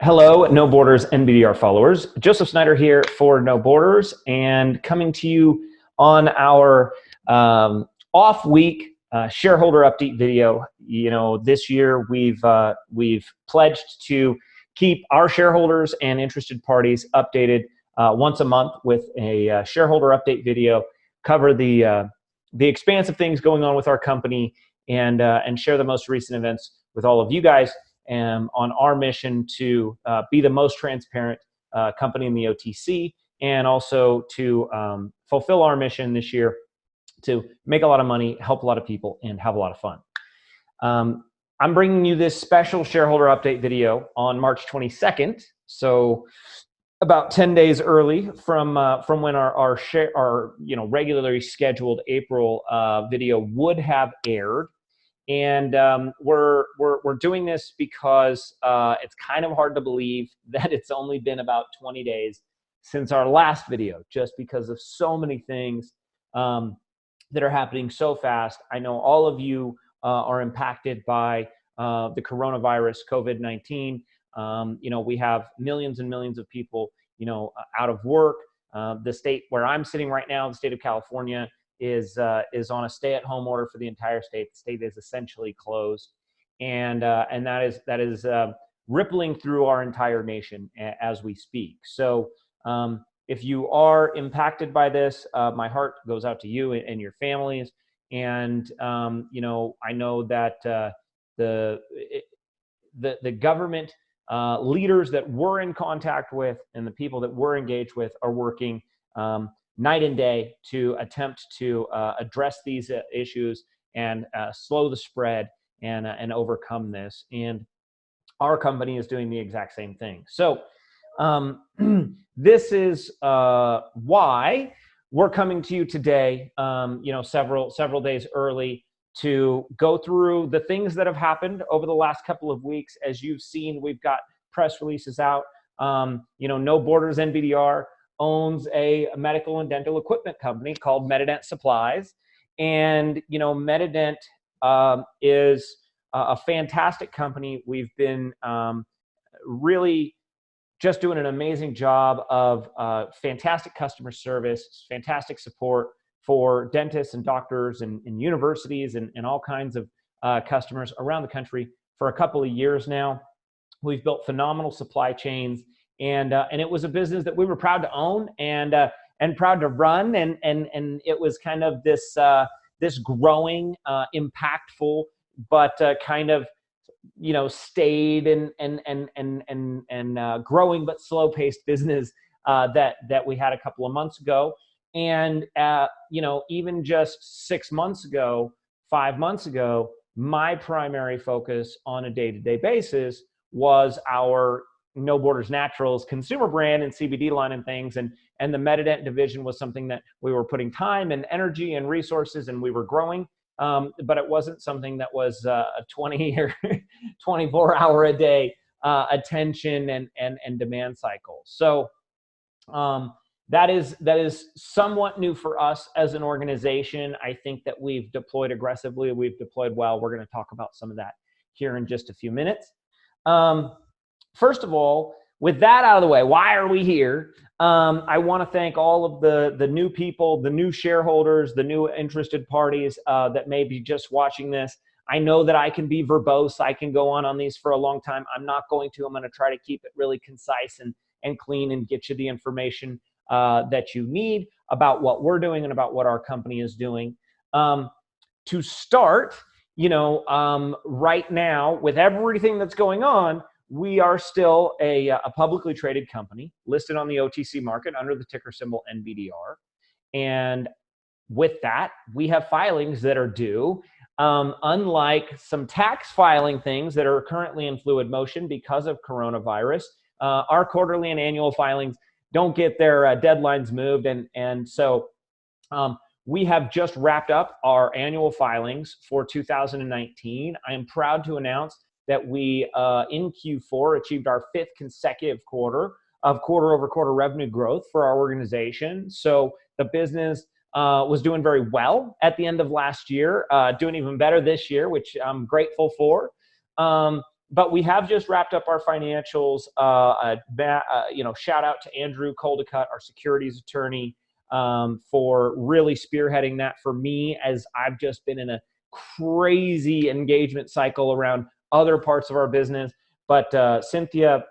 Hello, No Borders NBDR followers. Joseph Snyder here for No Borders, and coming to you on our off week shareholder update video. You know, this year we've pledged to keep our shareholders and interested parties updated once a month with a shareholder update video, cover the expansive things going on with our company, and share the most recent events with all of you guys. On our mission to be the most transparent company in the OTC, and also to fulfill our mission this year to make a lot of money, help a lot of people, and have a lot of fun. I'm bringing you this special shareholder update video on March 22nd, so about 10 days early from when our regularly scheduled April video would have aired. And we're doing this because it's kind of hard to believe that it's only been about 20 days since our last video, just because of so many things that are happening so fast. I know all of you are impacted by the coronavirus, COVID-19. We have millions and millions of people, out of work. The state where I'm sitting right now, the state of California, is on a stay-at-home order for the entire state. The state is essentially closed, and that is rippling through our entire nation as we speak. So if you are impacted by this, my heart goes out to you and your families. And I know that the government leaders that we're in contact with and the people that we're engaged with are working night and day to attempt to address these issues and slow the spread and overcome this. And our company is doing the exact same thing. So this is why we're coming to you today, several days early, to go through the things that have happened over the last couple of weeks. As you've seen, we've got press releases out. No Borders NBDR owns a medical and dental equipment company called Medident Supplies. And, Medident is a fantastic company. We've been really just doing an amazing job of fantastic customer service, fantastic support for dentists and doctors and universities and all kinds of customers around the country for a couple of years now. We've built phenomenal supply chains. And it was a business that we were proud to own and proud to run, and it was kind of this growing, impactful, but kind of stayed and growing but slow-paced business that we had a couple of months ago. And even just 6 months ago, 5 months ago, my primary focus on a day-to-day basis was our No Borders Naturals consumer brand and CBD line and things. And the Medident division was something that we were putting time and energy and resources, and we were growing. But it wasn't something that was a 20 or 24 hour a day attention and demand cycle. So that is somewhat new for us as an organization. I think that we've deployed aggressively. We've deployed well. We're going to talk about some of that here in just a few minutes. First of all, with that out of the way, why are we here? I want to thank all of the new people, the new shareholders, the new interested parties that may be just watching this. I know that I can be verbose. I can go on these for a long time. I'm not going to. I'm going to try to keep it really concise and clean and get you the information that you need about what we're doing and about what our company is doing. To start, right now, with everything that's going on, we are still a publicly traded company listed on the OTC market under the ticker symbol NBDR. And with that, we have filings that are due. Unlike some tax filing things that are currently in fluid motion because of coronavirus, our quarterly and annual filings don't get their deadlines moved. And so we have just wrapped up our annual filings for 2019. I am proud to announce that we, in Q4, achieved our 5th consecutive quarter of quarter-over-quarter revenue growth for our organization. So the business was doing very well at the end of last year, doing even better this year, which I'm grateful for. But we have just wrapped up our financials. Shout out to Andrew Coldicutt, our securities attorney, for really spearheading that for me, as I've just been in a crazy engagement cycle around other parts of our business. But Cynthia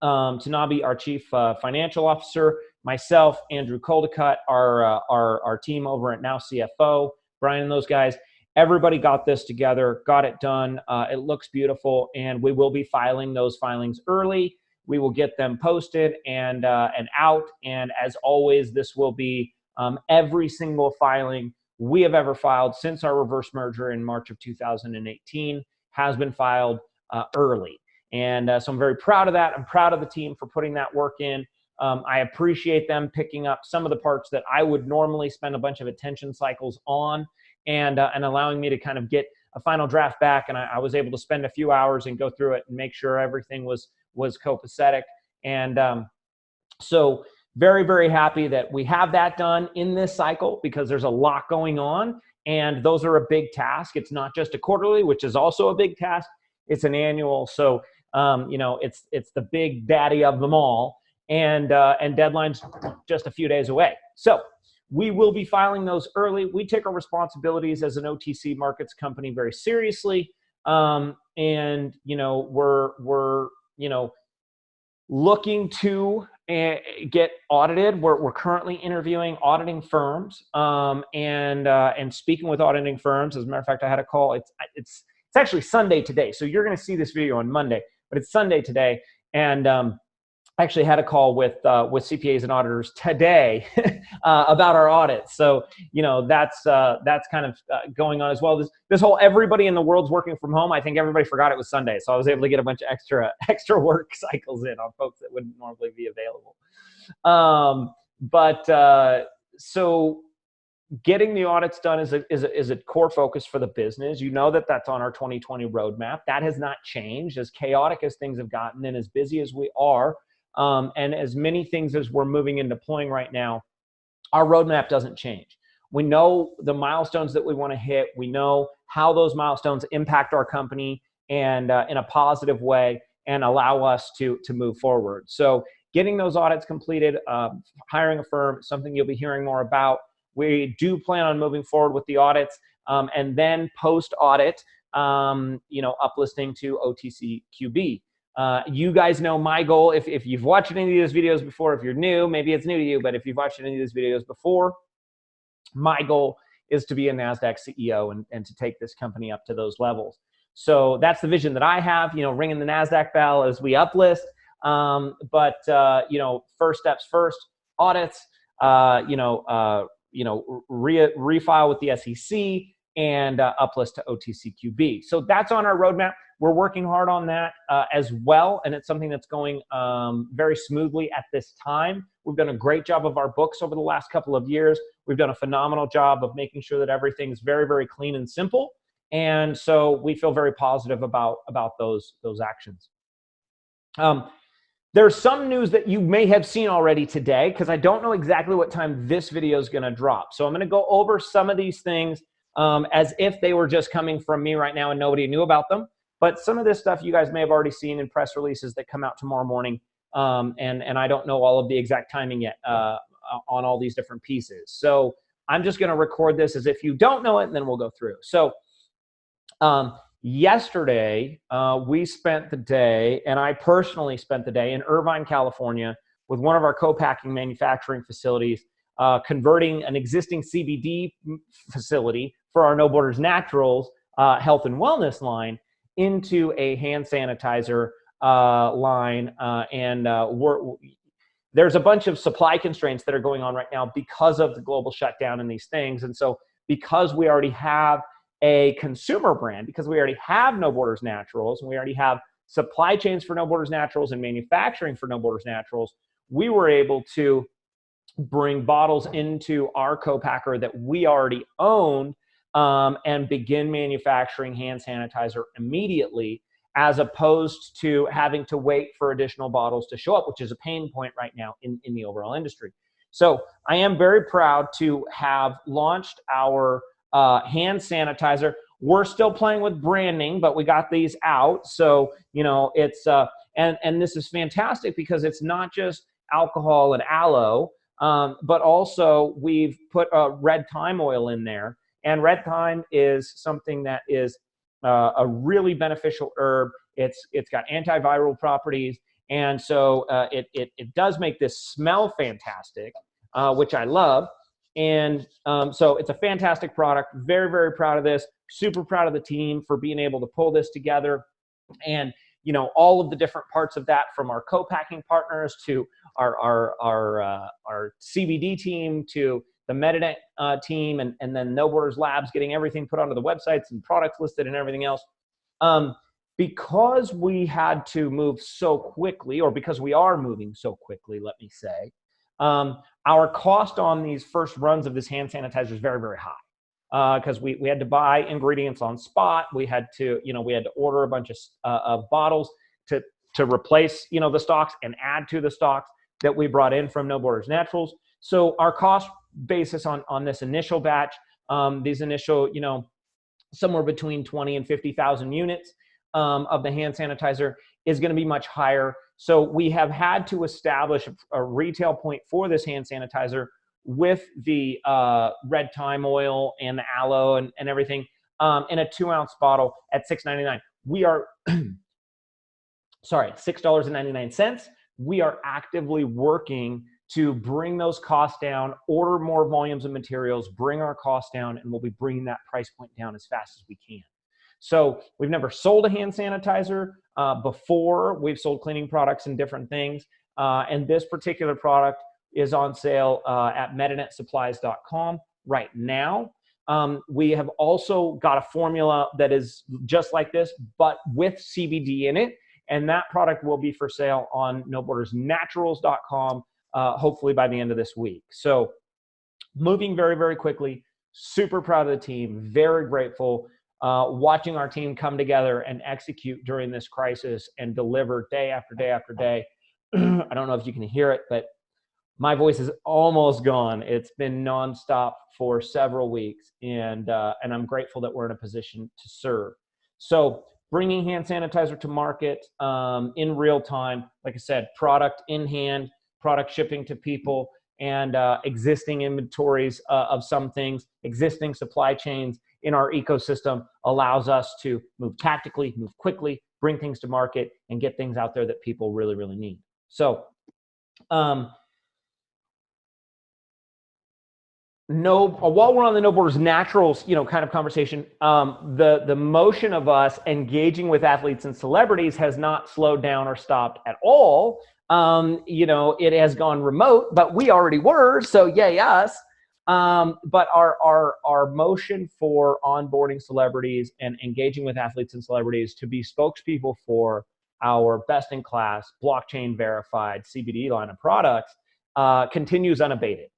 Tanabe, our chief financial officer, myself, Andrew Coldicutt, our team over at Now CFO, Brian and those guys, everybody got this together, got it done. It looks beautiful, and we will be filing those filings early. We will get them posted and out. And as always, this will be every single filing we have ever filed since our reverse merger in March of 2018 has been filed early. And so I'm very proud of that. I'm proud of the team for putting that work in. I appreciate them picking up some of the parts that I would normally spend a bunch of attention cycles on, and allowing me to kind of get a final draft back. And I was able to spend a few hours and go through it and make sure everything was copacetic. And so very, very happy that we have that done in this cycle, because there's a lot going on, and those are a big task. It's not just a quarterly, which is also a big task. It's an annual. So, it's the big daddy of them all, and deadline's just a few days away. So we will be filing those early. We take our responsibilities as an OTC markets company very seriously. And, we're looking to get audited. We're currently interviewing auditing firms, and speaking with auditing firms. As a matter of fact, I had a call. It's actually Sunday today. So you're going to see this video on Monday, but it's Sunday today. And, I actually had a call with CPAs and auditors today about our audits. So, that's kind of going on as well. This whole everybody in the world's working from home. I think everybody forgot it was Sunday. So I was able to get a bunch of extra work cycles in on folks that wouldn't normally be available. So getting the audits done is a core focus for the business. That's on our 2020 roadmap. That has not changed. As chaotic as things have gotten and as busy as we are, and as many things as we're moving and deploying right now, our roadmap doesn't change. We know the milestones that we want to hit. We know how those milestones impact our company and in a positive way, and allow us to move forward. So getting those audits completed, hiring a firm, something you'll be hearing more about. We do plan on moving forward with the audits, and then post-audit, uplisting to OTCQB. You guys know my goal. If you've watched any of these videos before, if you're new, maybe it's new to you, but if you've watched any of these videos before, my goal is to be a NASDAQ CEO and to take this company up to those levels. So that's the vision that I have, ringing the NASDAQ bell as we uplist. First steps first, audits, refile with the SEC, and uplist to OTCQB. So that's on our roadmap. We're working hard on that as well, and it's something that's going very smoothly at this time. We've done a great job of our books over the last couple of years. We've done a phenomenal job of making sure that everything's very, very clean and simple, and so we feel very positive about those actions. There's some news that you may have seen already today, because I don't know exactly what time this video is going to drop. So I'm going to go over some of these things as if they were just coming from me right now and nobody knew about them. But some of this stuff you guys may have already seen in press releases that come out tomorrow morning. And I don't know all of the exact timing yet on all these different pieces. So I'm just going to record this as if you don't know it, and then we'll go through. So yesterday, we spent the day, and I personally spent the day in Irvine, California, with one of our co-packing manufacturing facilities, converting an existing CBD facility for our No Borders Naturals health and wellness line into a hand sanitizer line. There's a bunch of supply constraints that are going on right now because of the global shutdown and these things. And so because we already have a consumer brand, because we already have No Borders Naturals, and we already have supply chains for No Borders Naturals and manufacturing for No Borders Naturals, we were able to bring bottles into our co-packer that we already own, and begin manufacturing hand sanitizer immediately, as opposed to having to wait for additional bottles to show up, which is a pain point right now in the overall industry. So I am very proud to have launched our hand sanitizer. We're still playing with branding, but we got these out. So, it's, and this is fantastic because it's not just alcohol and aloe, but also we've put red thyme oil in there. And red thyme is something that is a really beneficial herb. It's got antiviral properties. And so it does make this smell fantastic, which I love. And so it's a fantastic product. Very, very proud of this. Super proud of the team for being able to pull this together. And all of the different parts of that, from our co-packing partners to our CBD team to the Medinet team, and then No Borders Labs getting everything put onto the websites and products listed and everything else. Because we had to move so quickly, or because we are moving so quickly, let me say, our cost on these first runs of this hand sanitizer is very, very high. Because we had to buy ingredients on spot. We had to, we had to order a bunch of bottles to replace, the stocks and add to the stocks that we brought in from No Borders Naturals. So our cost basis on this initial batch, these initial, somewhere between 20 and 50,000 units of the hand sanitizer is going to be much higher. So we have had to establish a retail point for this hand sanitizer with the red thyme oil and the aloe and everything in a 2-ounce bottle at $6.99. We are, sorry, $6.99. We are actively working to bring those costs down, order more volumes of materials, bring our costs down, and we'll be bringing that price point down as fast as we can. So we've never sold a hand sanitizer before. We've sold cleaning products and different things. And this particular product is on sale at medinetsupplies.com right now. We have also got a formula that is just like this, but with CBD in it. And that product will be for sale on nobordersnaturals.com, hopefully by the end of this week. So moving very, very quickly, super proud of the team, very grateful. Watching our team come together and execute during this crisis and deliver day after day after day. I don't know if you can hear it, but my voice is almost gone. It's been nonstop for several weeks, and I'm grateful that we're in a position to serve. So bringing hand sanitizer to market in real time, like I said, product in hand, product shipping to people, and existing inventories of some things, existing supply chains in our ecosystem allows us to move tactically, move quickly, bring things to market, and get things out there that people really, really need. So while we're on the No Borders Naturals, kind of conversation, the motion of us engaging with athletes and celebrities has not slowed down or stopped at all. It has gone remote, but we already were, so yay us. But our motion for onboarding celebrities and engaging with athletes and celebrities to be spokespeople for our best-in-class, blockchain verified CBD line of products continues unabated.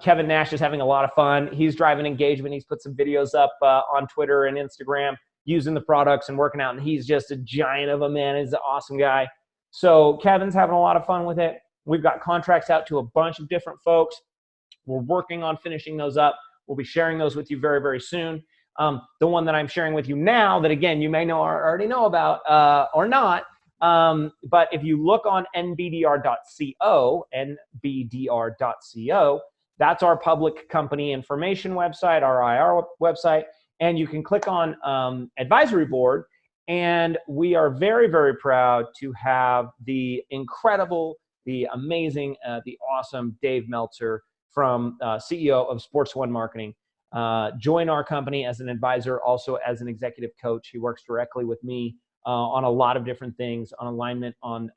Kevin Nash is having a lot of fun. He's driving engagement. He's put some videos up on Twitter and Instagram using the products and working out, and he's just a giant of a man. He's an awesome guy. So Kevin's having a lot of fun with it. We've got contracts out to a bunch of different folks. We're working on finishing those up. We'll be sharing those with you very, very soon. The one that I'm sharing with you now that, again, you may know or already know about or not, but if you look on NBDR.co, NBDR.co, that's our public company information website, our IR website, and you can click on advisory board. And we are very, very proud to have the incredible, the amazing, the awesome Dave Meltzer from CEO of Sports One Marketing join our company as an advisor, also as an executive coach. He works directly with me on a lot of different things, on alignment, on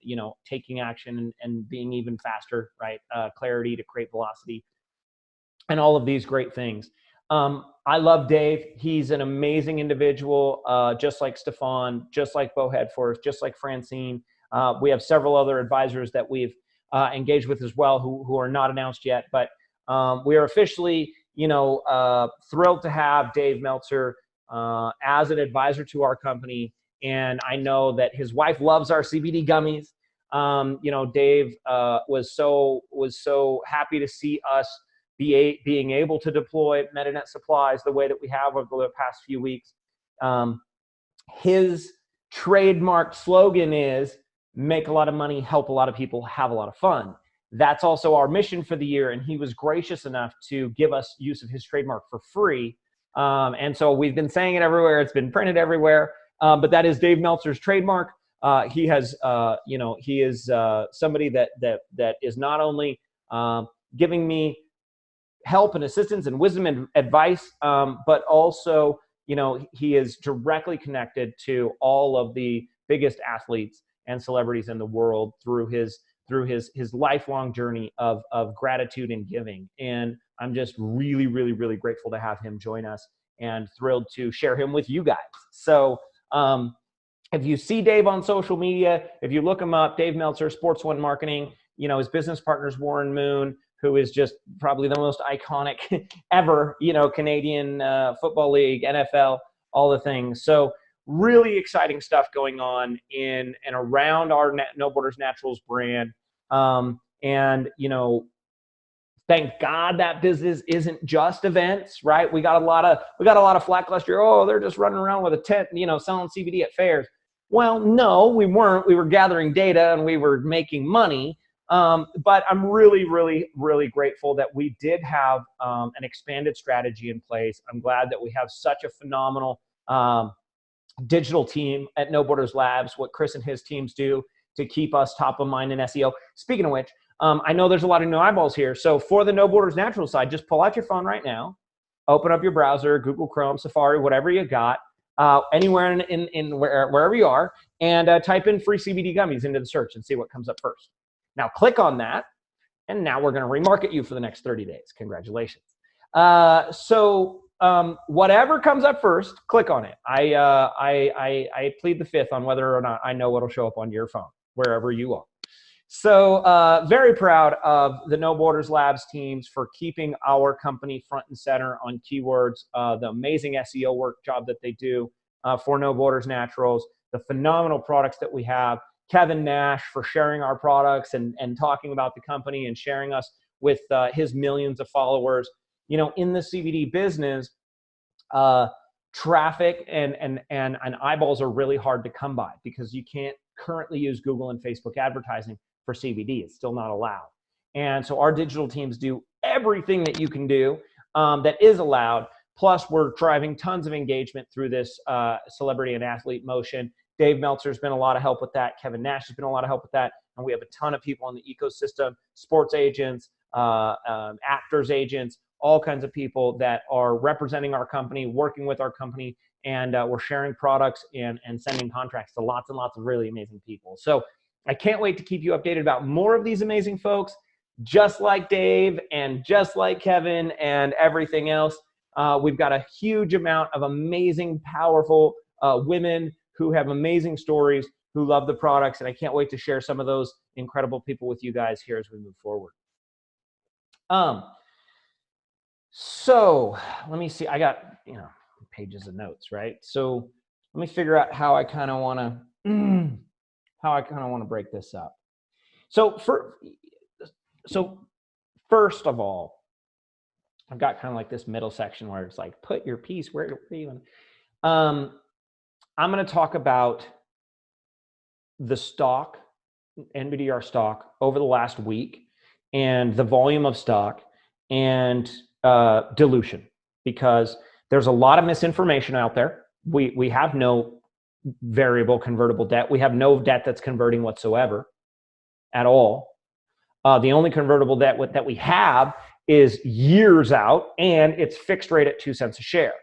taking action and being even faster, right? Clarity to create velocity, and all of these great things. I love Dave. He's an amazing individual, just like Stefan, just like Bo Headforth, just like Francine. We have several other advisors that we've engaged with as well who are not announced yet, but we are officially, thrilled to have Dave Meltzer as an advisor to our company. And I know that his wife loves our CBD gummies. Dave was so happy to see us being able to deploy Medinet supplies the way that we have over the past few weeks. His trademark slogan is make a lot of money, help a lot of people, have a lot of fun. That's also our mission for the year, and he was gracious enough to give us use of his trademark for free. And so we've been saying it everywhere. It's been printed everywhere. But that is Dave Meltzer's trademark. He has, he is somebody that is not only giving me help and assistance and wisdom and advice, but also, he is directly connected to all of the biggest athletes and celebrities in the world through his lifelong journey of gratitude and giving. And I'm just really, really, really grateful to have him join us and thrilled to share him with you guys. So if you see Dave on social media, if you look him up, Dave Meltzer, Sports One Marketing, his business partner's Warren Moon, who is just probably the most iconic ever, Canadian Football League, NFL, all the things. So really exciting stuff going on in and around our No Borders Naturals brand. Thank God that business isn't just events, right? We got a lot of flack last year. Oh, they're just running around with a tent, selling CBD at fairs. Well, no, we weren't. We were gathering data and we were making money. But I'm really, really, really grateful that we did have an expanded strategy in place. I'm glad that we have such a phenomenal digital team at No Borders Labs, what Chris and his teams do to keep us top of mind in SEO. Speaking of which, I know there's a lot of new eyeballs here. So for the No Borders Natural side, just pull out your phone right now, open up your browser, Google Chrome, Safari, whatever you got, anywhere wherever you are, and type in free CBD gummies into the search and see what comes up first. Now click on that, and now we're going to remarket you for the next 30 days. Congratulations. Whatever comes up first, click on it. I plead the fifth on whether or not I know what'll show up on your phone, wherever you are. So very proud of the No Borders Labs teams for keeping our company front and center on keywords, the amazing SEO work job that they do for No Borders Naturals, the phenomenal products that we have, Kevin Nash for sharing our products and talking about the company and sharing us with his millions of followers. In the CBD business, traffic and eyeballs are really hard to come by because you can't currently use Google and Facebook advertising for CBD. It's still not allowed. And so our digital teams do everything that you can do that is allowed. Plus, we're driving tons of engagement through this celebrity and athlete motion. Dave Meltzer's been a lot of help with that. Kevin Nash has been a lot of help with that. And we have a ton of people in the ecosystem, sports agents, actors agents, all kinds of people that are representing our company, working with our company, and we're sharing products and sending contracts to lots and lots of really amazing people. So I can't wait to keep you updated about more of these amazing folks, just like Dave and just like Kevin and everything else. We've got a huge amount of amazing, powerful women who have amazing stories, who love the products, and I can't wait to share some of those incredible people with you guys here as we move forward. So let me see. I got pages of notes, right? So let me figure out how I kind of want to break this up. So first of all, I've got kind of like this middle section where it's like, put your piece where you want. I'm going to talk about the stock, NBDR stock, over the last week and the volume of stock and dilution, because there's a lot of misinformation out there. We have no variable convertible debt. We have no debt that's converting whatsoever at all. The only convertible debt that we have is years out, and it's fixed rate at 2 cents a share.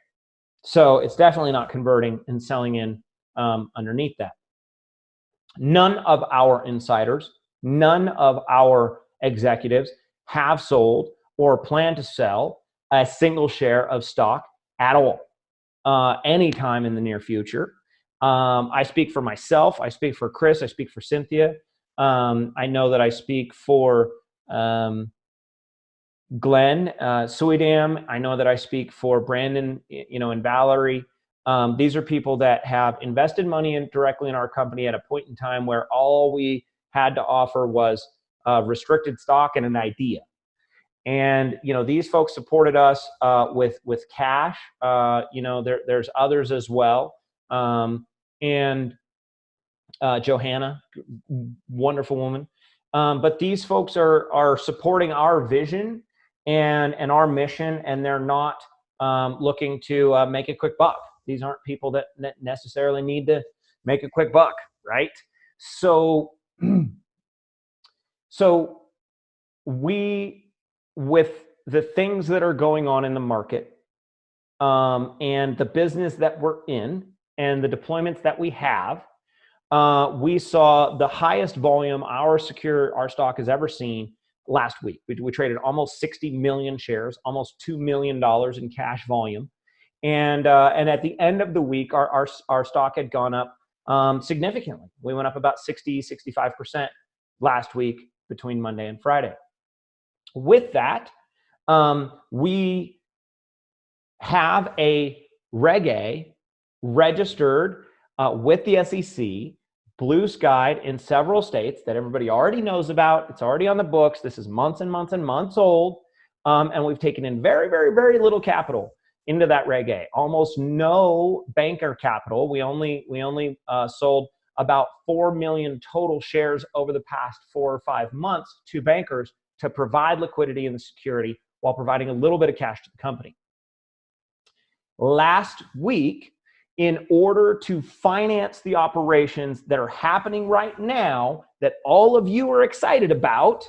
So it's definitely not converting and selling in underneath that. None of our insiders, none of our executives have sold or plan to sell a single share of stock at all, anytime in the near future. I speak for myself. I speak for Chris. I speak for Cynthia. I know that I speak for Glenn Suidam. I know that I speak for Brandon, and Valerie. These are people that have invested money directly in our company at a point in time where all we had to offer was restricted stock and an idea. And, these folks supported us with cash. There's others as well. And Johanna, wonderful woman. But these folks are supporting our vision and our mission, and they're not looking to make a quick buck. These aren't people that necessarily need to make a quick buck, right? So we, with the things that are going on in the market, and the business that we're in and the deployments that we have, we saw the highest volume our stock has ever seen last week. We traded almost 60 million shares, almost $2 million in cash volume. And at the end of the week, our stock had gone up significantly. We went up about 65% last week between Monday and Friday. With that, we have a Reg A registered with the SEC, blue skied in several states that everybody already knows about. It's already on the books. This is months and months and months old. And we've taken in very, very, very little capital into that Reg A. Almost no banker capital. We only sold about 4 million total shares over the past 4 or 5 months to bankers to provide liquidity and security while providing a little bit of cash to the company. Last week, in order to finance the operations that are happening right now that all of you are excited about,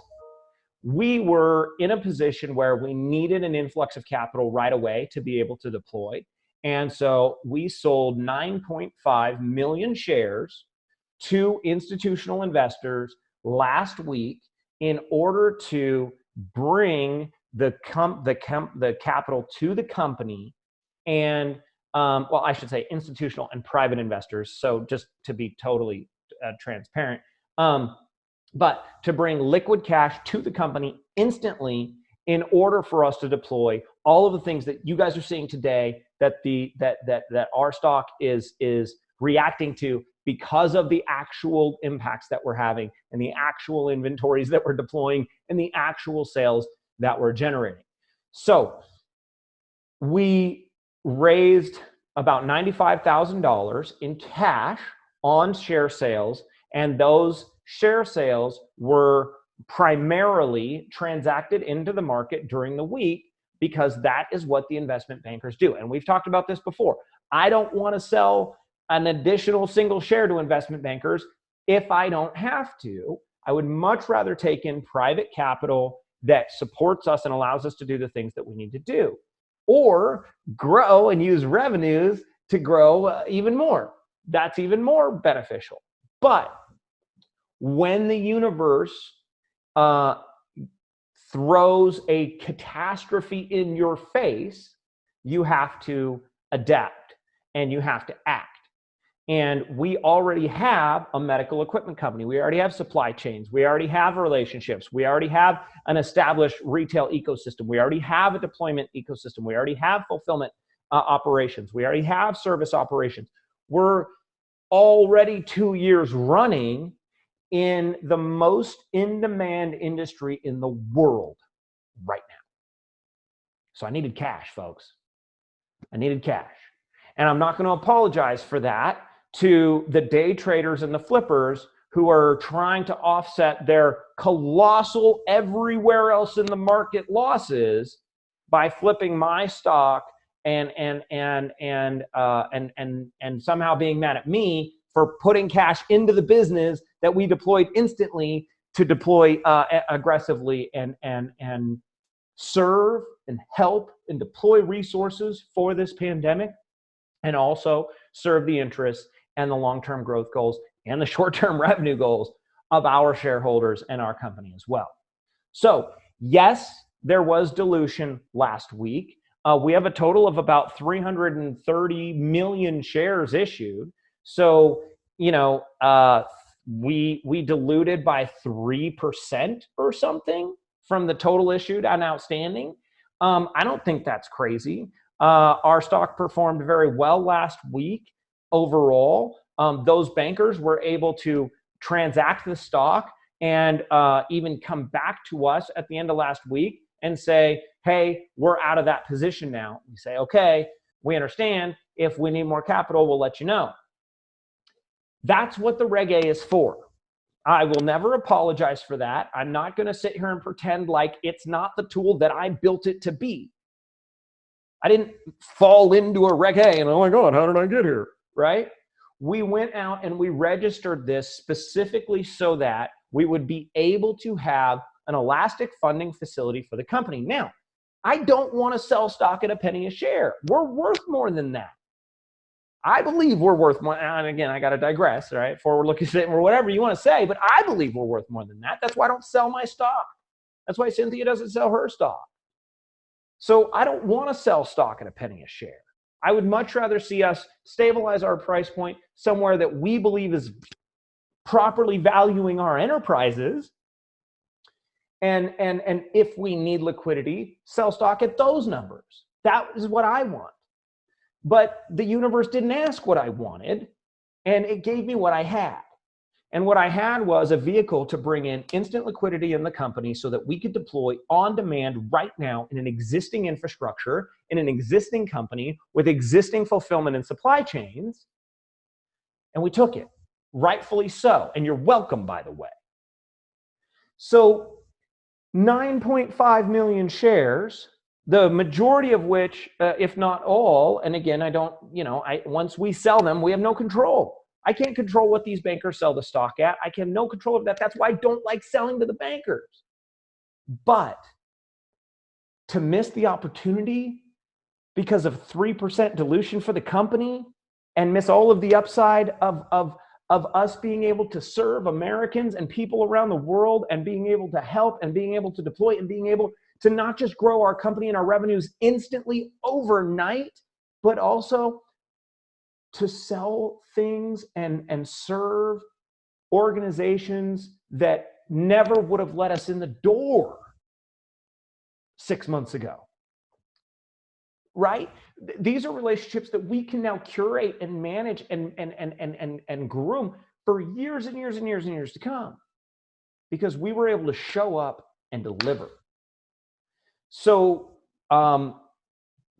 we were in a position where we needed an influx of capital right away to be able to deploy. And so we sold 9.5 million shares to institutional investors last week in order to bring the capital to the company. And well, I should say institutional and private investors. So just to be totally transparent, but to bring liquid cash to the company instantly in order for us to deploy all of the things that you guys are seeing today that our stock is reacting to because of the actual impacts that we're having and the actual inventories that we're deploying and the actual sales that we're generating. So we raised about $95,000 in cash on share sales, and those share sales were primarily transacted into the market during the week because that is what the investment bankers do. And we've talked about this before. I don't want to sell an additional single share to investment bankers if I don't have to. I would much rather take in private capital that supports us and allows us to do the things that we need to do, or grow and use revenues to grow even more. That's even more beneficial. But when the universe throws a catastrophe in your face, you have to adapt and you have to act. And we already have a medical equipment company. We already have supply chains. We already have relationships. We already have an established retail ecosystem. We already have a deployment ecosystem. We already have fulfillment operations. We already have service operations. We're already 2 years running in the most in-demand industry in the world right now. So I needed cash, folks. I needed cash. And I'm not going to apologize for that to the day traders and the flippers who are trying to offset their colossal everywhere else in the market losses by flipping my stock and somehow being mad at me for putting cash into the business that we deployed instantly to deploy aggressively and serve and help and deploy resources for this pandemic, and also serve the interests and the long-term growth goals and the short-term revenue goals of our shareholders and our company as well. So yes, there was dilution last week. We have a total of about 330 million shares issued. So, we diluted by 3% or something from the total issued and outstanding. I don't think that's crazy. Our stock performed very well last week overall. Those bankers were able to transact the stock and even come back to us at the end of last week and say, hey, we're out of that position now. You say, okay, we understand. If we need more capital, we'll let you know. That's what the Reg A is for. I will never apologize for that. I'm not going to sit here and pretend like it's not the tool that I built it to be. I didn't fall into a Reg A and, oh my God, how did I get here, right? We went out and we registered this specifically so that we would be able to have an elastic funding facility for the company. Now, I don't want to sell stock at a penny a share. We're worth more than that. I believe we're worth more. And again, I got to digress, right? Forward-looking statement or whatever you want to say, but I believe we're worth more than that. That's why I don't sell my stock. That's why Cynthia doesn't sell her stock. So I don't want to sell stock at a penny a share. I would much rather see us stabilize our price point somewhere that we believe is properly valuing our enterprises. And if we need liquidity, sell stock at those numbers. That is what I want. But the universe didn't ask what I wanted, and it gave me what I had. And what I had was a vehicle to bring in instant liquidity in the company so that we could deploy on demand right now in an existing infrastructure, in an existing company with existing fulfillment and supply chains. And we took it, rightfully so. And you're welcome, by the way. So 9.5 million shares, the majority of which, if not all, and again, once we sell them, we have no control. I can't control what these bankers sell the stock at. I have no control of that. That's why I don't like selling to the bankers. But to miss the opportunity because of 3% dilution for the company and miss all of the upside of us being able to serve Americans and people around the world and being able to help and being able to deploy and being able to not just grow our company and our revenues instantly overnight, but also to sell things and serve organizations that never would have let us in the door 6 months ago, right? These are relationships that we can now curate and manage and groom for years and years and years and years to come because we were able to show up and deliver. So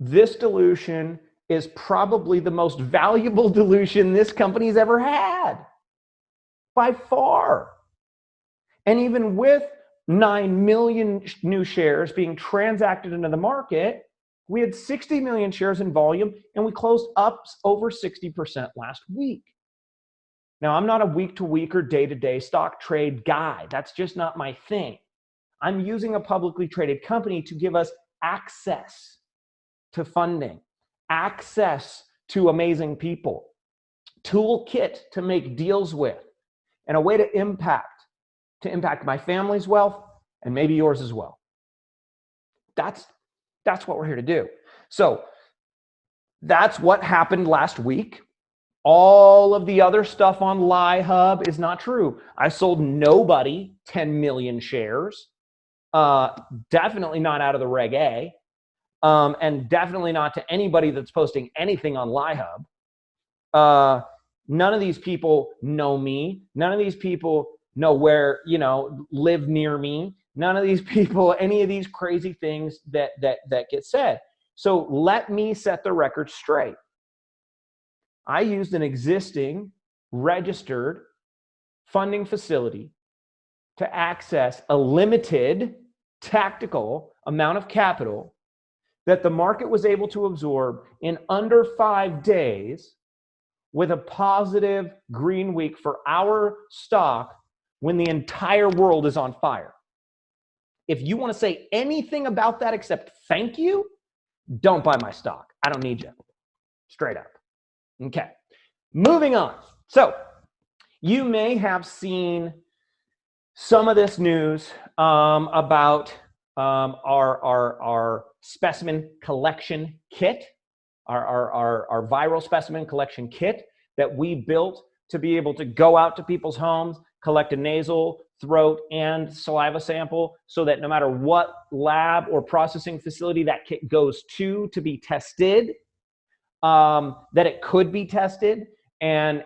this dilution is probably the most valuable dilution this company's ever had, by far. And even with 9 million new shares being transacted into the market, we had 60 million shares in volume, and we closed up over 60% last week. Now, I'm not a week-to-week or day-to-day stock trade guy. That's just not my thing. I'm using a publicly traded company to give us access to funding, access to amazing people, toolkit to make deals with, and a way to impact my family's wealth and maybe yours as well. That's what we're here to do. So that's what happened last week. All of the other stuff on LiHub is not true. I sold nobody 10 million shares. Definitely not out of the Reg A. And definitely not to anybody that's posting anything on LiHub. None of these people know me. None of these people know where, live near me. None of these people, any of these crazy things that get said. So let me set the record straight. I used an existing registered funding facility to access a limited tactical amount of capital that the market was able to absorb in under 5 days with a positive green week for our stock when the entire world is on fire. If you want to say anything about that except thank you, don't buy my stock. I don't need you. Straight up. Okay, moving on. So you may have seen some of this news about our Specimen Collection Kit, our viral Specimen Collection Kit that we built to be able to go out to people's homes, collect a nasal, throat, and saliva sample so that no matter what lab or processing facility that kit goes to be tested, that it could be tested and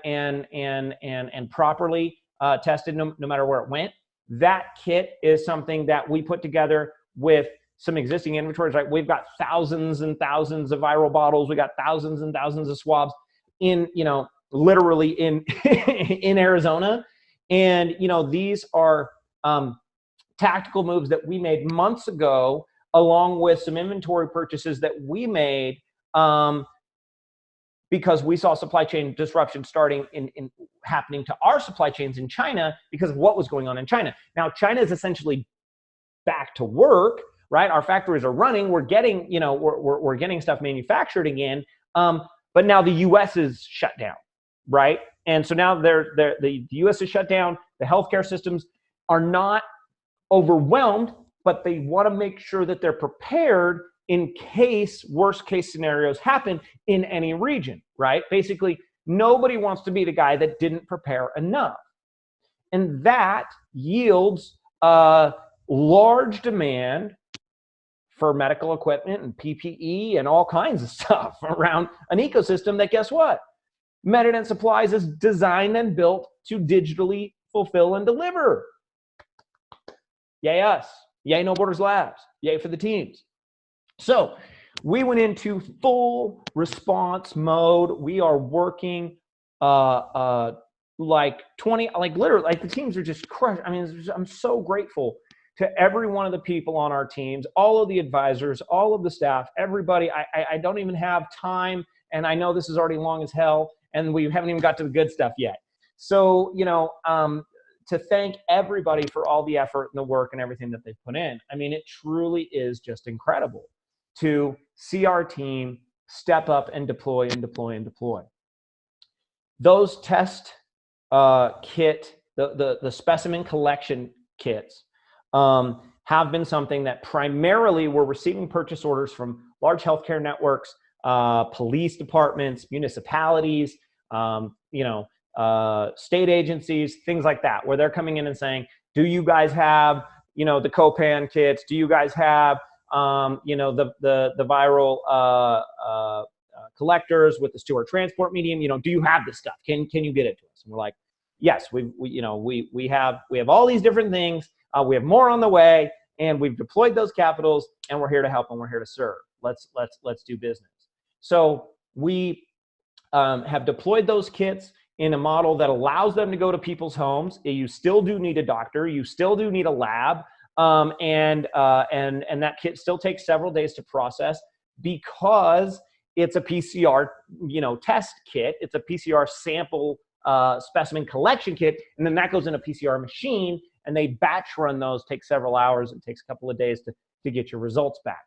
properly tested no matter where it went. That kit is something that we put together with some existing inventories, right? We've got thousands and thousands of viral bottles. We got thousands and thousands of swabs in, literally in in Arizona. And, these are tactical moves that we made months ago, along with some inventory purchases that we made because we saw supply chain disruption starting in happening to our supply chains in China because of what was going on in China. Now, China is essentially back to work, right? Our factories are running. We're getting, we're getting stuff manufactured again. But now the U.S. is shut down, right? And so now the U.S. is shut down. The healthcare systems are not overwhelmed, but they want to make sure that they're prepared in case worst case scenarios happen in any region, right? Basically, nobody wants to be the guy that didn't prepare enough. And that yields large demand for medical equipment and PPE and all kinds of stuff around an ecosystem that, guess what? Medident Supplies is designed and built to digitally fulfill and deliver. Yay us. Yay No Borders Labs. Yay for the teams. So we went into full response mode. We are working like literally, like the teams are just crushed. I mean, I'm so grateful to every one of the people on our teams, all of the advisors, all of the staff, everybody. I don't even have time, and I know this is already long as hell, and we haven't even got to the good stuff yet. So, to thank everybody for all the effort and the work and everything that they've put in. I mean, it truly is just incredible to see our team step up and deploy and deploy and deploy. Those test kit, the specimen collection kits, have been something that primarily we're receiving purchase orders from large healthcare networks, police departments, municipalities, state agencies, things like that, where they're coming in and saying, do you guys have, the Copan kits? Do you guys have, the viral collectors with the Stewart transport medium? Do you have this stuff? Can you get it to us? And we're like, yes, we have all these different things. We have more on the way, and we've deployed those capitals, and we're here to help and we're here to serve. Let's do business. So we have deployed those kits in a model that allows them to go to people's homes. You still do need a doctor. You still do need a lab. And that kit still takes several days to process because it's a PCR, test kit. It's a PCR sample specimen collection kit. And then that goes in a PCR machine, and they batch run those, take several hours. It takes a couple of days to get your results back.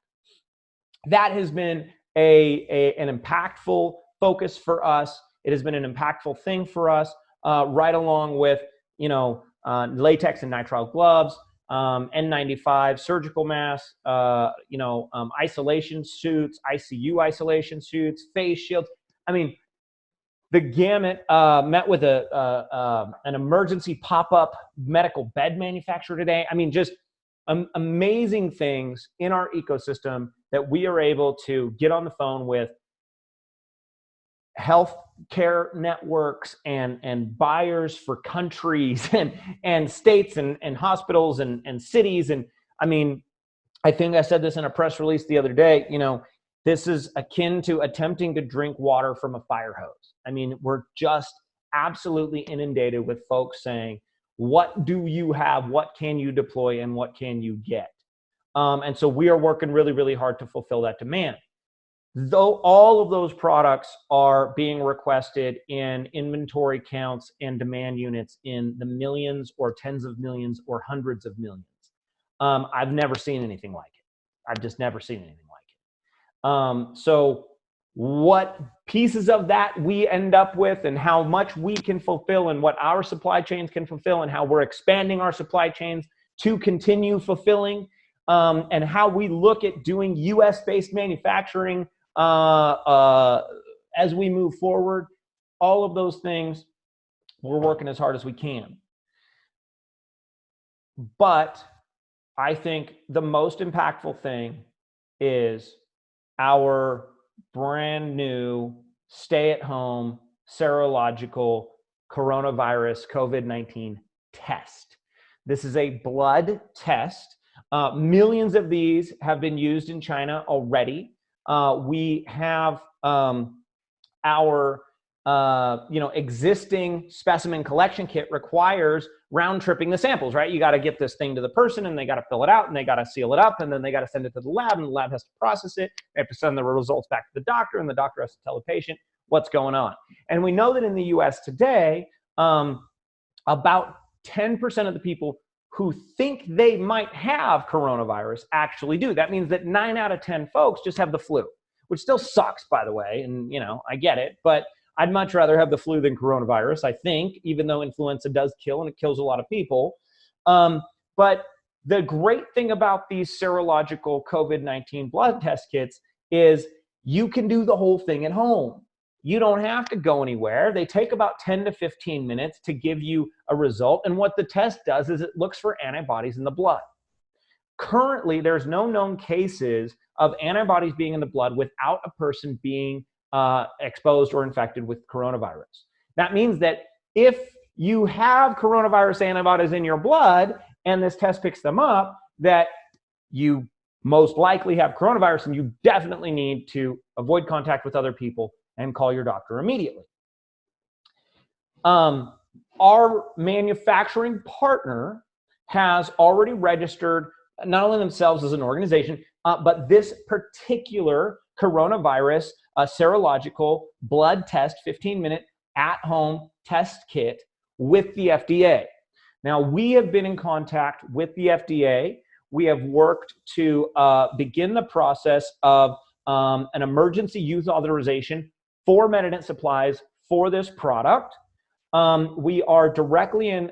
That has been an impactful focus for us. It has been an impactful thing for us, right along with, latex and nitrile gloves, N95 surgical masks, isolation suits, ICU isolation suits, face shields. I mean, the gamut. Met with an emergency pop-up medical bed manufacturer today. I mean, just amazing things in our ecosystem that we are able to get on the phone with healthcare networks and buyers for countries and states and hospitals and cities. And I mean, I think I said this in a press release the other day, this is akin to attempting to drink water from a fire hose. I mean, we're just absolutely inundated with folks saying, what do you have? What can you deploy? And what can you get? And so we are working really, really hard to fulfill that demand. Though all of those products are being requested in inventory counts and demand units in the millions or tens of millions or hundreds of millions. I've never seen anything like it. I've just never seen anything like it. So what pieces of that we end up with and how much we can fulfill and what our supply chains can fulfill and how we're expanding our supply chains to continue fulfilling, and how we look at doing US-based manufacturing as we move forward, all of those things, we're working as hard as we can. But I think the most impactful thing is our brand new stay-at-home serological coronavirus COVID-19 test. This is a blood test Millions of these have been used in China already. We have our existing specimen collection kit requires round tripping the samples, right? You got to get this thing to the person and they got to fill it out and they got to seal it up and then they got to send it to the lab and the lab has to process it. They have to send the results back to the doctor and the doctor has to tell the patient what's going on. And we know that in the US today, about 10% of the people who think they might have coronavirus actually do. That means that 9 out of 10 folks just have the flu, which still sucks, by the way. And, I get it, but I'd much rather have the flu than coronavirus, I think, even though influenza does kill and it kills a lot of people. But the great thing about these serological COVID-19 blood test kits is you can do the whole thing at home. You don't have to go anywhere. They take about 10 to 15 minutes to give you a result. And what the test does is it looks for antibodies in the blood. Currently, there's no known cases of antibodies being in the blood without a person being exposed or infected with coronavirus. That means that if you have coronavirus antibodies in your blood and this test picks them up, that you most likely have coronavirus and you definitely need to avoid contact with other people and call your doctor immediately. Our manufacturing partner has already registered not only themselves as an organization, but this particular coronavirus serological blood test, 15-minute at-home test kit with the FDA. Now, we have been in contact with the FDA. We have worked to begin the process of an emergency use authorization for Medident supplies for this product. We are directly in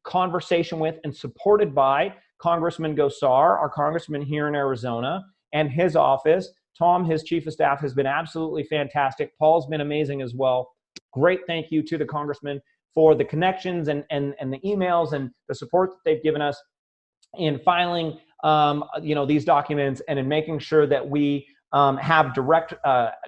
conversation with and supported by Congressman Gosar, our congressman here in Arizona, and his office. Tom, his chief of staff, has been absolutely fantastic. Paul's been amazing as well. Great thank you to the congressman for the connections and the emails and the support that they've given us in filing these documents and in making sure that we have direct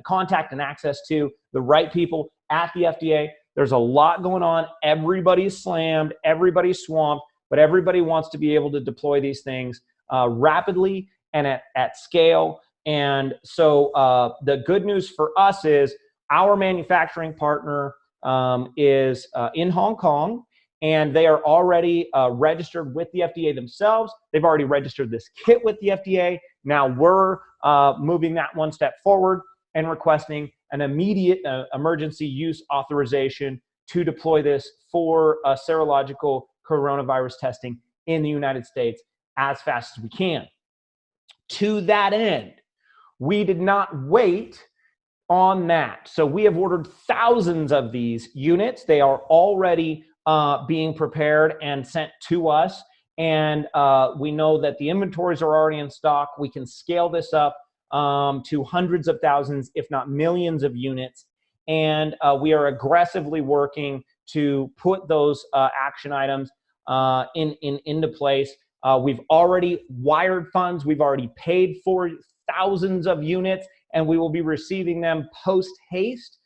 contact and access to the right people at the FDA. There's a lot going on. Everybody's slammed, everybody's swamped, but everybody wants to be able to deploy these things rapidly and at scale. And so the good news for us is our manufacturing partner is in Hong Kong, and they are already registered with the FDA themselves. They've already registered this kit with the FDA. Now we're moving that one step forward and requesting an immediate emergency use authorization to deploy this for serological coronavirus testing in the United States as fast as we can. To that end, we did not wait on that. So we have ordered thousands of these units. They are already being prepared and sent to us. And we know that the inventories are already in stock. We can scale this up to hundreds of thousands, if not millions of units. And we are aggressively working to put those action items into place. We've already wired funds. We've already paid for thousands of units, and we will be receiving them post haste.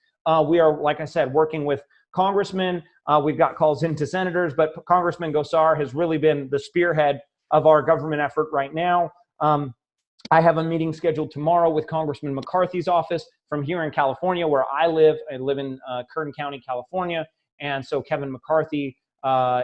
We are, like I said, working with congressmen. We've got calls into senators, but Congressman Gosar has really been the spearhead of our government effort right now. I have a meeting scheduled tomorrow with Congressman McCarthy's office from here in California, where I live. I live in Kern County, California, and so Kevin McCarthy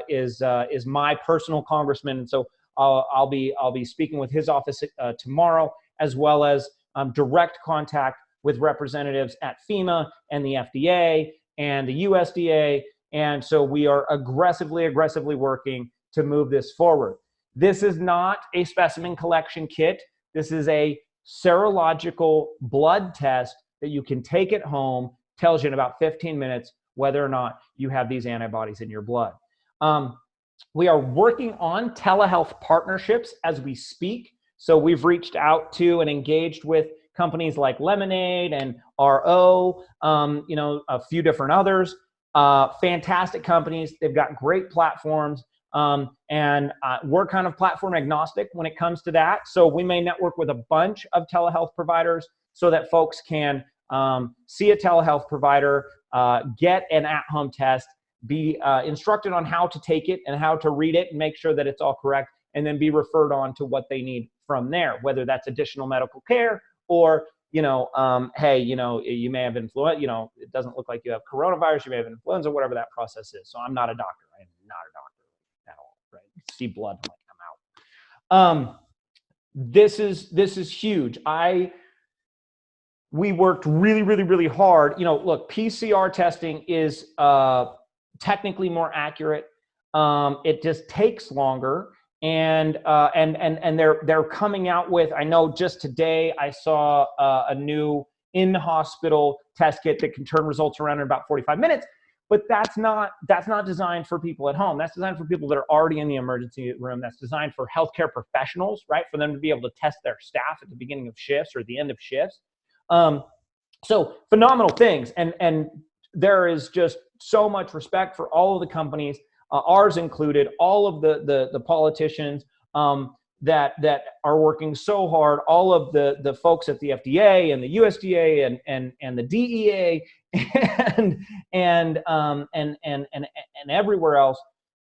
is my personal congressman. And so I'll be speaking with his office tomorrow, as well as direct contact with representatives at FEMA and the FDA and the USDA. And so we are aggressively working to move this forward. This is not a specimen collection kit. This is a serological blood test that you can take at home, tells you in about 15 minutes whether or not you have these antibodies in your blood. We are working on telehealth partnerships as we speak. So we've reached out to and engaged with companies like Lemonade and RO, a few different others. Fantastic companies. They've got great platforms. And we're kind of platform agnostic when it comes to that. So we may network with a bunch of telehealth providers so that folks can see a telehealth provider, get an at-home test, be instructed on how to take it and how to read it and make sure that it's all correct, and then be referred on to what they need from there, whether that's additional medical care or, hey, you may have influenza, it doesn't look like you have coronavirus, you may have influenza, whatever that process is. So I'm not a doctor. I am not a doctor at all, right? See blood, I'm like, I'm out. This is huge. We worked really, really, really hard. Look, PCR testing is technically more accurate. It just takes longer, and they're coming out with. I know just today I saw a new in-hospital test kit that can turn results around in about 45 minutes. But that's not designed for people at home. That's designed for people that are already in the emergency room. That's designed for healthcare professionals, right? For them to be able to test their staff at the beginning of shifts or the end of shifts. So phenomenal things. And there is just so much respect for all of the companies, ours included, all of the politicians that are working so hard, all of the folks at the FDA and the USDA and the DEA and everywhere else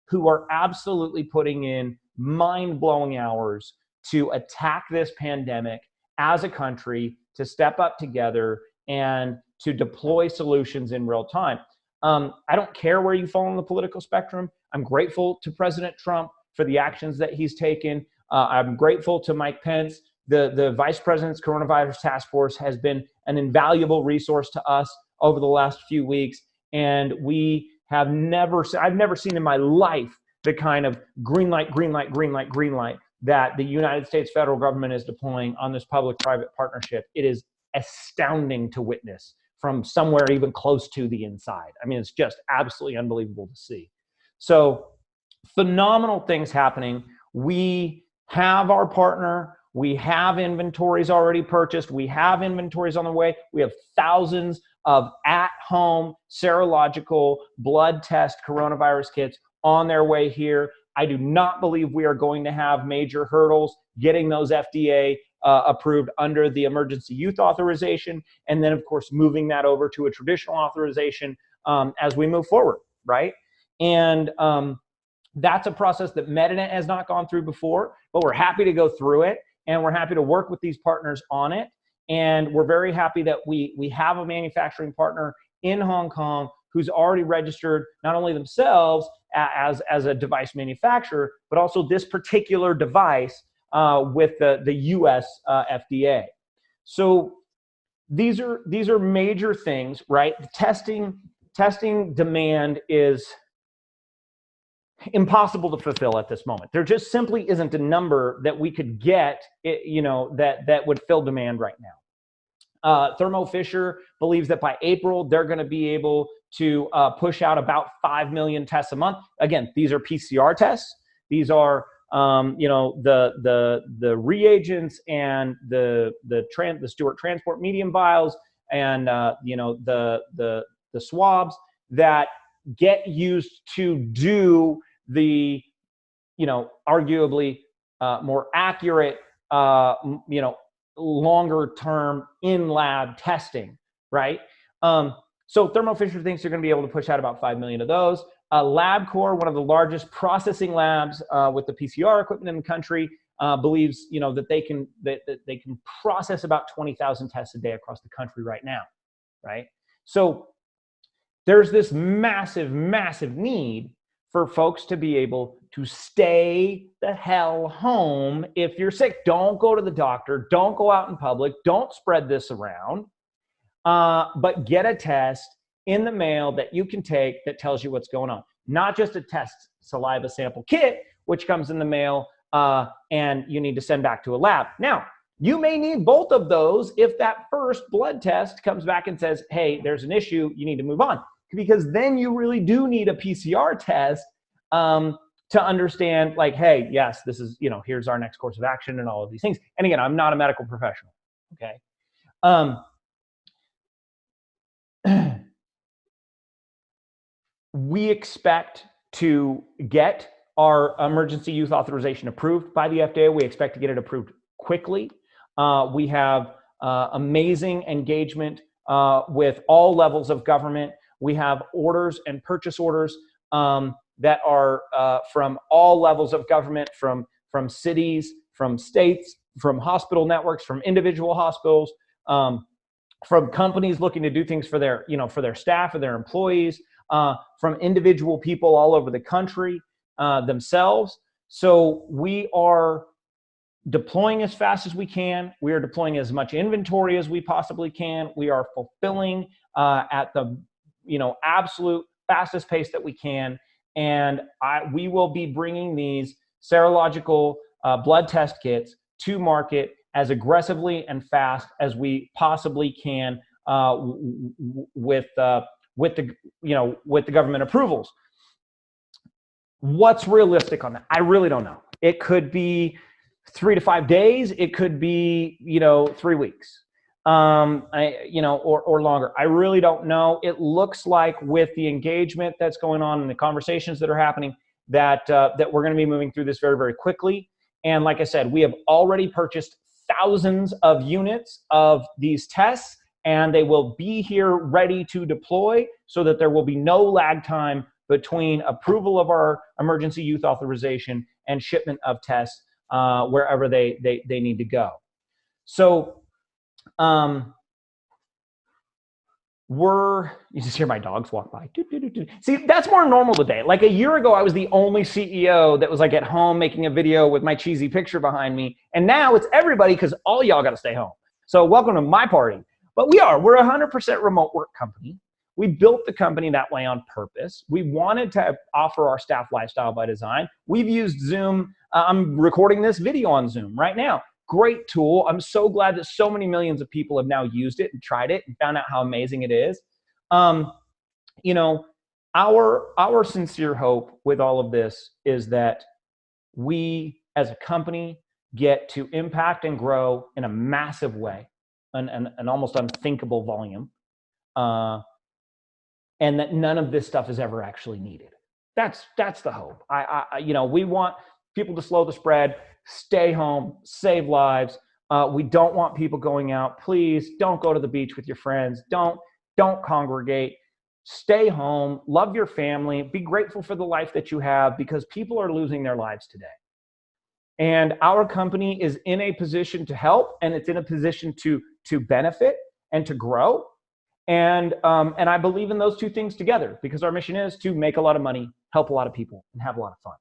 who are absolutely putting in mind-blowing hours to attack this pandemic as a country, to step up together and to deploy solutions in real time. I don't care where you fall on the political spectrum. I'm grateful to President Trump for the actions that he's taken. I'm grateful to Mike Pence. The Vice President's Coronavirus Task Force has been an invaluable resource to us over the last few weeks. And I've never seen in my life the kind of green light that the United States federal government is deploying on this public-private partnership. It is astounding to witness from somewhere even close to the inside. I mean, it's just absolutely unbelievable to see. So phenomenal things happening. We have our partner. We have inventories already purchased. We have inventories on the way. We have thousands of at-home serological blood test coronavirus kits on their way here. I do not believe we are going to have major hurdles getting those FDA approved under the emergency use authorization, and then of course moving that over to a traditional authorization as we move forward, right? And that's a process that Medinet has not gone through before, but we're happy to go through it, and we're happy to work with these partners on it. And we're very happy that we have a manufacturing partner in Hong Kong who's already registered not only themselves as a device manufacturer, but also this particular device with the US FDA. So these are major things, right? Testing demand is impossible to fulfill at this moment. There just simply isn't a number that we could get, that would fill demand right now. Thermo Fisher believes that by April, they're going to be able to push out about 5 million tests a month. Again, these are PCR tests. These are, the reagents and the Stewart Transport medium vials and, the swabs that get used to do the, arguably more accurate, longer term in-lab testing, right? So Thermo Fisher thinks they're going to be able to push out about 5 million of those. LabCorp, one of the largest processing labs with the PCR equipment in the country, believes that they can process about 20,000 tests a day across the country right now, right? So there's this massive, massive need for folks to be able to stay the hell home if you're sick. Don't go to the doctor. Don't go out in public. Don't spread this around. But get a test in the mail that you can take that tells you what's going on. Not just a test saliva sample kit, which comes in the mail and you need to send back to a lab. Now, you may need both of those if that first blood test comes back and says, hey, there's an issue, you need to move on. Because then you really do need a PCR test to understand, like, hey, yes, this is, here's our next course of action and all of these things. And again, I'm not a medical professional, okay? We expect to get our emergency use authorization approved by the FDA. We expect to get it approved quickly. We have amazing engagement with all levels of government. We have orders and purchase orders that are from all levels of government, from from cities, from states, from hospital networks, from individual hospitals, from companies looking to do things for their, for their staff or their employees, from individual people all over the country themselves. So we are deploying as fast as we can. We are deploying as much inventory as we possibly can. We are fulfilling at the absolute fastest pace that we can. And we will be bringing these serological blood test kits to market as aggressively and fast as we possibly can with the government approvals. What's realistic on that? I really don't know. It could be 3 to 5 days. It could be 3 weeks, or longer. I really don't know. It looks like with the engagement that's going on and the conversations that are happening, that we're going to be moving through this very, very quickly. And like I said, we have already purchased thousands of units of these tests, and they will be here ready to deploy so that there will be no lag time between approval of our emergency use authorization and shipment of tests wherever they need to go. So you just hear my dogs walk by. See, that's more normal today. Like a year ago, I was the only CEO that was like at home making a video with my cheesy picture behind me. And now it's everybody because all y'all got to stay home. So welcome to my party. But we're a 100% remote work company. We built the company that way on purpose. We wanted to offer our staff lifestyle by design. We've used Zoom. I'm recording this video on Zoom right now. Great tool. I'm so glad that so many millions of people have now used it and tried it and found out how amazing it is. Our sincere hope with all of this is that we as a company get to impact and grow in a massive way, an almost unthinkable volume, and that none of this stuff is ever actually needed. That's the hope. We want people to slow the spread, stay home, save lives. We don't want people going out. Please don't go to the beach with your friends. Don't congregate. Stay home. Love your family. Be grateful for the life that you have, because people are losing their lives today. And our company is in a position to help, and it's in a position to benefit and to grow. And I believe in those two things together, because our mission is to make a lot of money, help a lot of people, and have a lot of fun.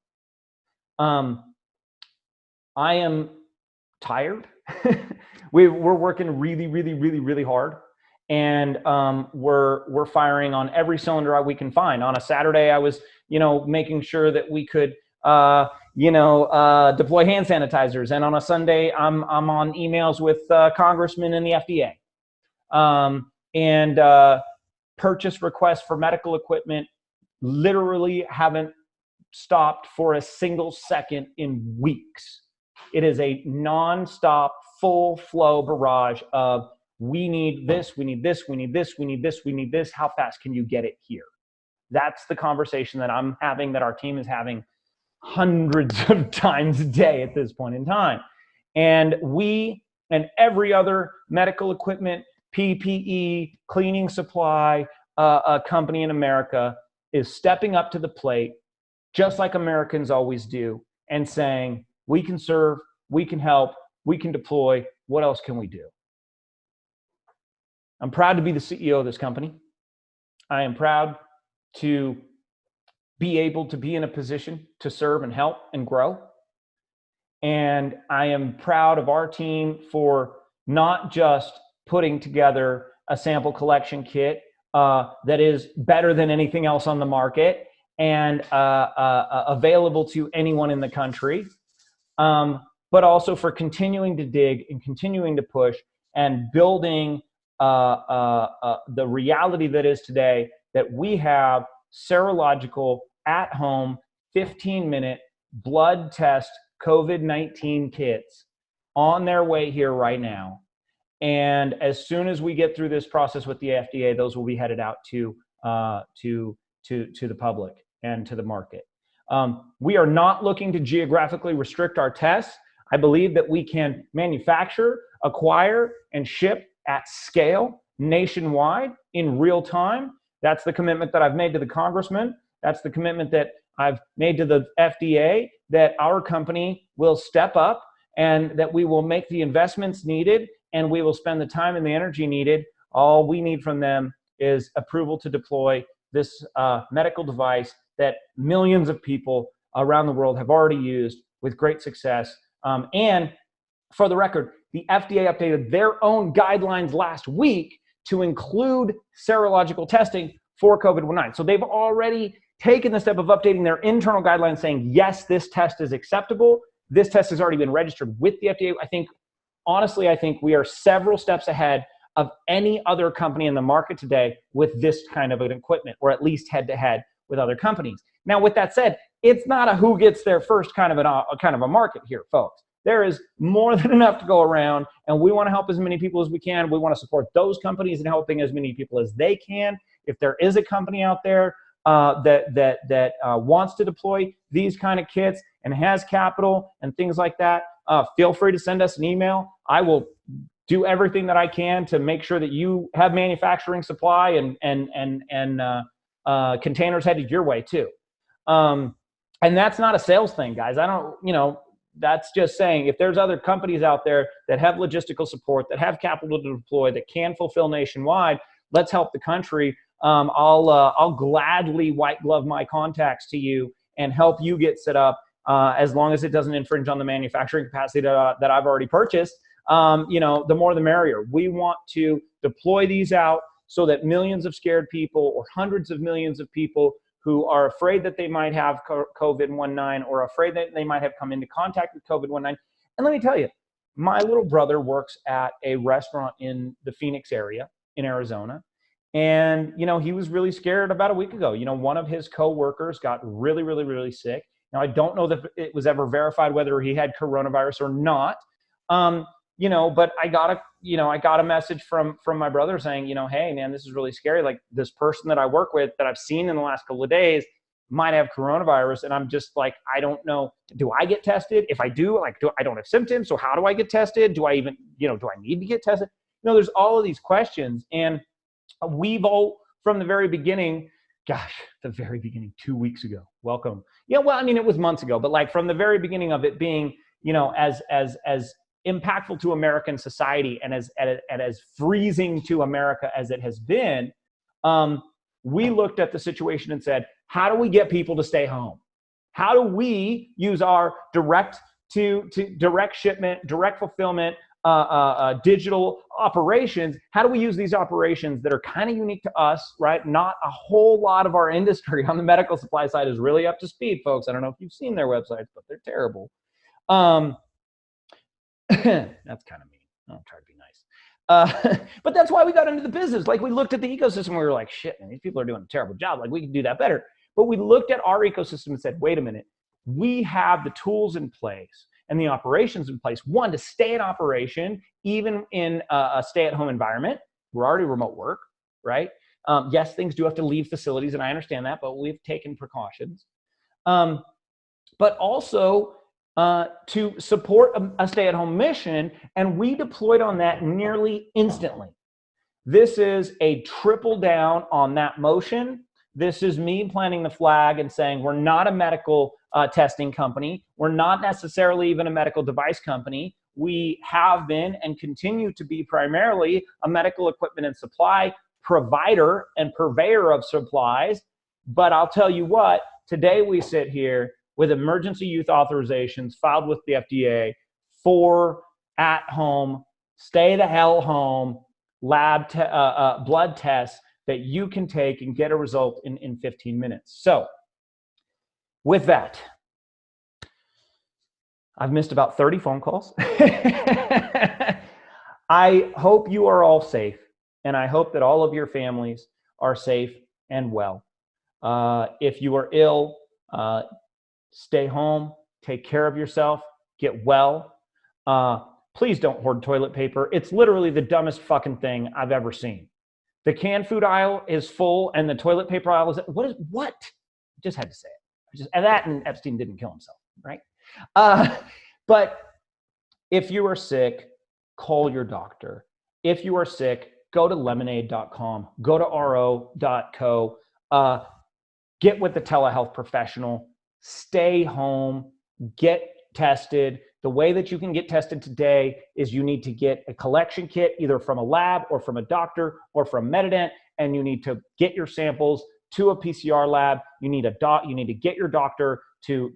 I am tired. We're working really, really, really, really hard. And we're firing on every cylinder we can find. On a Saturday, I was, making sure that we could, deploy hand sanitizers. And on a Sunday, I'm on emails with congressmen and the FDA. And purchase requests for medical equipment literally haven't stopped for a single second in weeks. It is a nonstop, full flow barrage of, we need this, we need this, we need this, we need this, we need this. How fast can you get it here? That's the conversation that I'm having, that our team is having hundreds of times a day at this point in time. And we and every other medical equipment, PPE, cleaning supply company in America is stepping up to the plate, just like Americans always do, and saying, we can serve, we can help, we can deploy. What else can we do? I'm proud to be the CEO of this company. I am proud to be able to be in a position to serve and help and grow. And I am proud of our team for not just putting together a sample collection kit that is better than anything else on the market and available to anyone in the country, but also for continuing to dig and continuing to push and building the reality that is today, that we have serological at-home 15-minute blood test COVID-19 kits on their way here right now. And as soon as we get through this process with the FDA, those will be headed out to the public and to the market. We are not looking to geographically restrict our tests. I believe that we can manufacture, acquire, and ship at scale nationwide in real time. That's the commitment that I've made to the congressman. That's the commitment that I've made to the FDA. that our company will step up and that we will make the investments needed and we will spend the time and the energy needed. All we need from them is approval to deploy this medical device that millions of people around the world have already used with great success. And for the record, the FDA updated their own guidelines last week to include serological testing for COVID-19. So they've already taken the step of updating their internal guidelines saying, yes, this test is acceptable. This test has already been registered with the FDA. Honestly, I think we are several steps ahead of any other company in the market today with this kind of an equipment, or at least head-to-head with other companies. Now, with that said, it's not a who gets there first kind of a market here, folks. There is more than enough to go around, and we want to help as many people as we can. We want to support those companies in helping as many people as they can. If there is a company out there that wants to deploy these kind of kits and has capital and things like that, feel free to send us an email. I will do everything that I can to make sure that you have manufacturing supply and containers headed your way too. And that's not a sales thing, guys. That's just saying if there's other companies out there that have logistical support, that have capital to deploy, that can fulfill nationwide, let's help the country. I'll gladly white glove my contacts to you and help you get set up as long as it doesn't infringe on the manufacturing capacity that I've already purchased. The more the merrier. We want to deploy these out so that millions of scared people or hundreds of millions of people who are afraid that they might have COVID-19 or afraid that they might have come into contact with COVID-19. And let me tell you, my little brother works at a restaurant in the Phoenix area in Arizona. And, he was really scared about a week ago. One of his coworkers got really, really, really sick. Now, I don't know that it was ever verified whether he had coronavirus or not. But I got a message from my brother saying, hey man, this is really scary. Like, this person that I work with that I've seen in the last couple of days might have coronavirus. And I'm just like, I don't know. Do I get tested? If I do, I don't have symptoms. So how do I get tested? Do I even, do I need to get tested? There's all of these questions. And we've all, from the very beginning, 2 weeks ago, welcome. It was months ago, but from the very beginning of it being, as impactful to American society and as freezing to America as it has been, we looked at the situation and said, how do we get people to stay home? How do we use our direct shipment, direct fulfillment, digital operations? How do we use these operations that are kind of unique to us, right? Not a whole lot of our industry on the medical supply side is really up to speed, folks. I don't know if you've seen their websites, but they're terrible. That's kind of mean. I'll try to be nice. But that's why we got into the business. We looked at the ecosystem and we were like, shit, man, these people are doing a terrible job. We can do that better. But we looked at our ecosystem and said, wait a minute, we have the tools in place and the operations in place. One, to stay in operation, even in a stay-at-home environment. We're already remote work, right? Yes, things do have to leave facilities, and I understand that, but we've taken precautions. But also, to support a stay-at-home mission, and we deployed on that nearly instantly. This is a triple down on that motion. This is me planting the flag and saying we're not a medical testing company. We're not necessarily even a medical device company. We have been and continue to be primarily a medical equipment and supply provider and purveyor of supplies. But I'll tell you what, today we sit here with emergency use authorizations filed with the FDA for at-home, stay the hell home blood tests that you can take and get a result in 15 minutes. So with that, I've missed about 30 phone calls. I hope you are all safe, and I hope that all of your families are safe and well. If you are ill, stay home, take care of yourself, get well. Please don't hoard toilet paper. It's literally the dumbest fucking thing I've ever seen. The canned food aisle is full and the toilet paper aisle is, what? Just had to say it. And Epstein didn't kill himself, right? But if you are sick, call your doctor. If you are sick, go to lemonade.com, go to ro.co, get with the telehealth professional, stay home, get tested. The way that you can get tested today is you need to get a collection kit, either from a lab or from a doctor or from Medident, and you need to get your samples to a PCR lab. You need to get your doctor to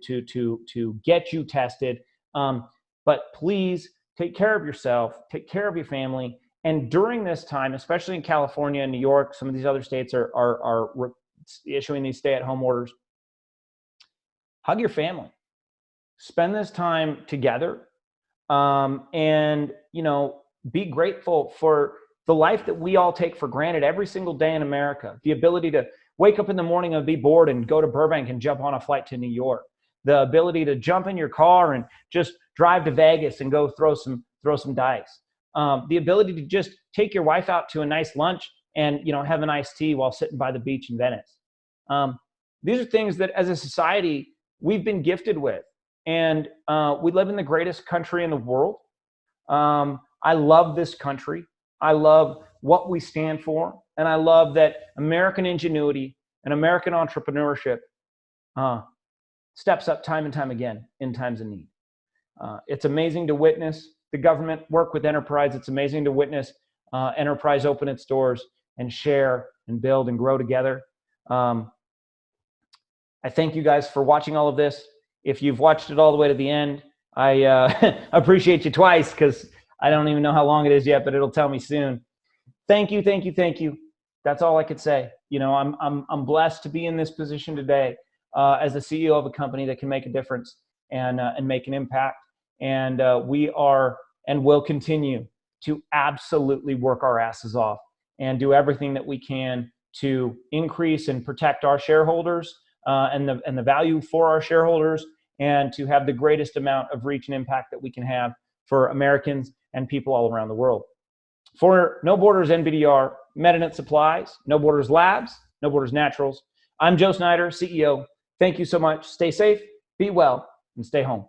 get you tested. But please take care of yourself, take care of your family. And during this time, especially in California and New York, some of these other states are issuing these stay-at-home orders. Hug your family. Spend this time together, and be grateful for the life that we all take for granted every single day in America. The ability to wake up in the morning and be bored and go to Burbank and jump on a flight to New York. The ability to jump in your car and just drive to Vegas and go throw some dice. The ability to just take your wife out to a nice lunch and have an iced tea while sitting by the beach in Venice. These are things that as a society we've been gifted with. And we live in the greatest country in the world. I love this country. I love what we stand for. And I love that American ingenuity and American entrepreneurship steps up time and time again in times of need. It's amazing to witness the government work with enterprise. It's amazing to witness enterprise open its doors and share and build and grow together. I thank you guys for watching all of this. If you've watched it all the way to the end, I appreciate you twice, because I don't even know how long it is yet, but it'll tell me soon. Thank you, thank you, thank you. That's all I could say. I'm blessed to be in this position today as the CEO of a company that can make a difference and make an impact. And we are and will continue to absolutely work our asses off and do everything that we can to increase and protect our shareholders and the value for our shareholders, and to have the greatest amount of reach and impact that we can have for Americans and people all around the world. For No Borders NBDR, Medident Supplies, No Borders Labs, No Borders Naturals, I'm Joe Snyder, CEO. Thank you so much. Stay safe, be well, and stay home.